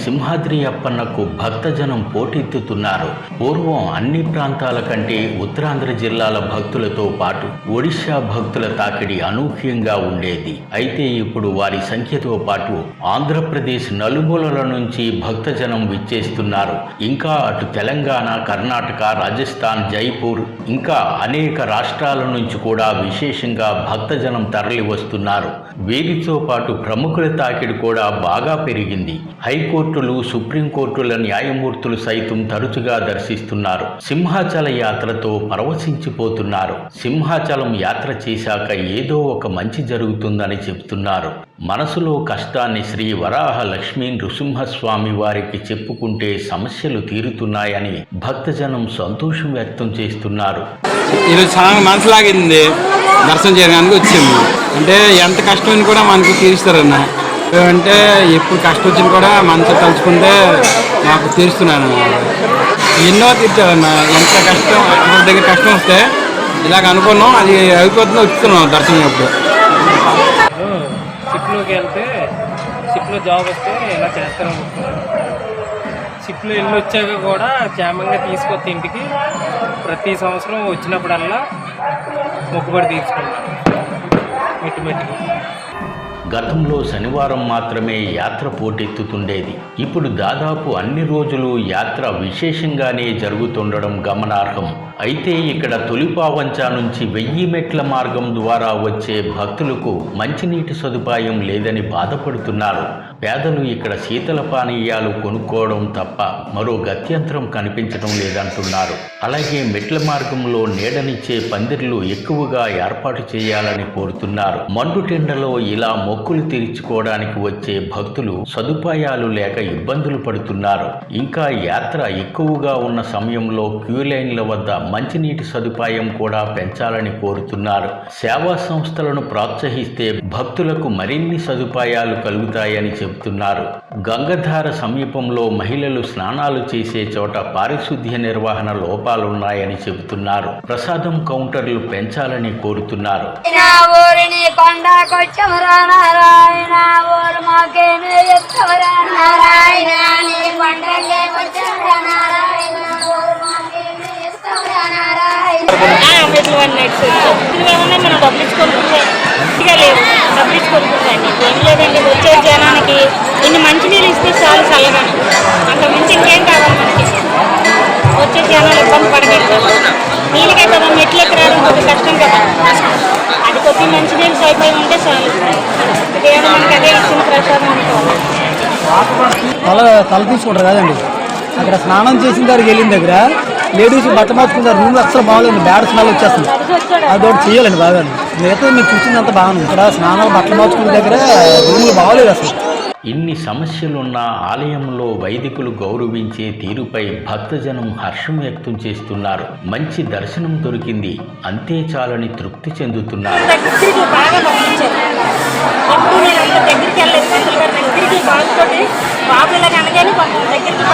సింహాద్రి అప్పన్నకు భక్తజనం పోటెత్తుతున్నారు. పూర్వం అన్ని ప్రాంతాల కంటే ఉత్తరాంధ్ర జిల్లాల భక్తులతో పాటు ఒడిశా భక్తుల తాకిడి అనూహ్యంగా ఉండేది. అయితే ఇప్పుడు వారి సంఖ్యతో పాటు ఆంధ్రప్రదేశ్ నలుమూలల నుంచి భక్తజనం విచ్చేస్తున్నారు. ఇంకా అటు తెలంగాణ, కర్ణాటక, రాజస్థాన్, జైపూర్ ఇంకా అనేక రాష్ట్రాల నుంచి కూడా విశేషంగా భక్తజనం తరలి వస్తున్నారు. వీరితో పాటు ప్రముఖుల తాకిడి కూడా బాగా పెరిగింది. హైకోర్టులు, సుప్రీంకోర్టుల న్యాయమూర్తులు సైతం తరచుగా దర్శిస్తున్నారు. సింహాచల యాత్రతో పరవశించిపోతున్నారు. సింహాచలం యాత్ర చేశాక ఏదో ఒక మంచి జరుగుతుందని చెప్తున్నారు. మనసులో కష్టాన్ని శ్రీ వరాహ లక్ష్మీ నృసింహస్వామి వారికి చెప్పుకుంటే సమస్యలు తీరుతున్నాయని భక్తజనం సంతోషం వ్యక్తం చేస్తున్నారు. ఈరోజు చాలా మనసులాగింది, దర్శనం చేయడానికి వచ్చింది. అంటే ఎంత కష్టం కూడా మనకు తీరుస్తారన్న. అంటే ఎప్పుడు కష్టం వచ్చినా కూడా మనతో తలుచుకుంటే నాకు తీరుస్తున్నాను. ఎన్నో తీర్చాలన్న. ఎంత కష్టం మన దగ్గర కష్టం వస్తే ఇలాగ అనుకున్నాం, అది అయిపోతుందో వచ్చుతున్నాం దర్శనం అప్పుడు. షిప్లోకి వెళ్తే షిప్లో జాబ్ వస్తే ఇలా చేస్తారు. షిప్లో వెళ్ళి వచ్చాక కూడా క్షేమంగా తీసుకొస్తే ఇంటికి ప్రతి సంవత్సరం వచ్చినప్పుడల్లా మొక్కుబడి తీర్చుకుంటాం మెట్టుమెట్టుకి. గతంలో శనివారం మాత్రమే యాత్ర పోటెత్తుతుండేది. ఇప్పుడు దాదాపు అన్ని రోజులు యాత్ర విశేషంగానే జరుగుతుండడం గమనార్హం. అయితే ఇక్కడ తొలిపావంచ నుంచి 1000 మెట్ల మార్గం ద్వారా వచ్చే భక్తులకు మంచినీటి సదుపాయం లేదని బాధపడుతున్నారు. పేదలు ఇక్కడ శీతల పానీయాలు కొనుక్కోవడం తప్ప మరో గత్యంతరం కనిపించడం లేదంటున్నారు. అలాగే మెట్ల మార్గంలో నీడనిచ్చే పందిర్లు ఎక్కువగా ఏర్పాటు చేయాలని కోరుతున్నారు. మండుటెండలో ఇలా మొక్కులు తీర్చుకోవడానికి వచ్చే భక్తులు సదుపాయాలు లేక ఇబ్బందులు పడుతున్నారు. ఇంకా యాత్ర ఎక్కువగా ఉన్న సమయంలో క్యూ లైన్ల వద్ద మంచినీటి సదుపాయం కూడా పెంచాలని కోరుతున్నారు. సేవా సంస్థలను ప్రోత్సహిస్తే భక్తులకు మరిన్ని సదుపాయాలు కలుగుతాయని చెబుతున్నారు. గంగధార సమీపంలో మహిళలు స్నానాలు చేసే చోట పారిశుద్ధ్య నిర్వహణ లోపాలున్నాయని చెబుతున్నారు. ప్రసాదం కౌంటర్లు పెంచాలని కోరుతున్నారు. మనం డబ్బులిచ్చుకుంటాండి ఏం లేదండి. వచ్చే జనానికి ఇన్ని మంచినీళ్ళు ఇస్తే చాలు చల్లగా, అంత మించి ఇంకేం కావాలి మనకి. వచ్చే జనాలు ఇబ్బంది పడగలుగుతారు. నీళ్ళకే కదా మెట్లకి రావడం కొద్దిగా కష్టం కదా, అది కొద్ది మంచినీళ్ళు సరిపోయి ఉంటే చాలు. దేవుడు మనకి అదే ఇచ్చిన ప్రసాదం అనుకోవాలి. తల తీసుకుంటారు కదండి. అక్కడ స్నానం చేసిన దగ్గరికి వెళ్ళిన దగ్గర లేడీస్ బట్ట మార్చుకుంటారు. రూమ్ అసలు బాగాలేదు, బ్యాడ్ స్మెల్ వచ్చేస్తుంది. అది ఒకటి చేయాలండి బాగా. మిగతా మీరు చూసిందంతా బాగుంది. ఇక్కడ స్నానాలు బట్టలు మార్చుకునే దగ్గర రూములు బాగాలేదు అసలు. ఇన్ని సమస్యలున్న ఆలయంలో వైదికులు గౌరవించే తీరుపై భక్తజనం హర్షం వ్యక్తం చేస్తున్నారు. మంచి దర్శనం దొరికింది, అంతే చాలని తృప్తి చెందుతున్నారు. దగ్గరికి వెళ్ళలేదు, దగ్గరికి బాగుంటుంది. బాబులాగా అనగానే దగ్గరికి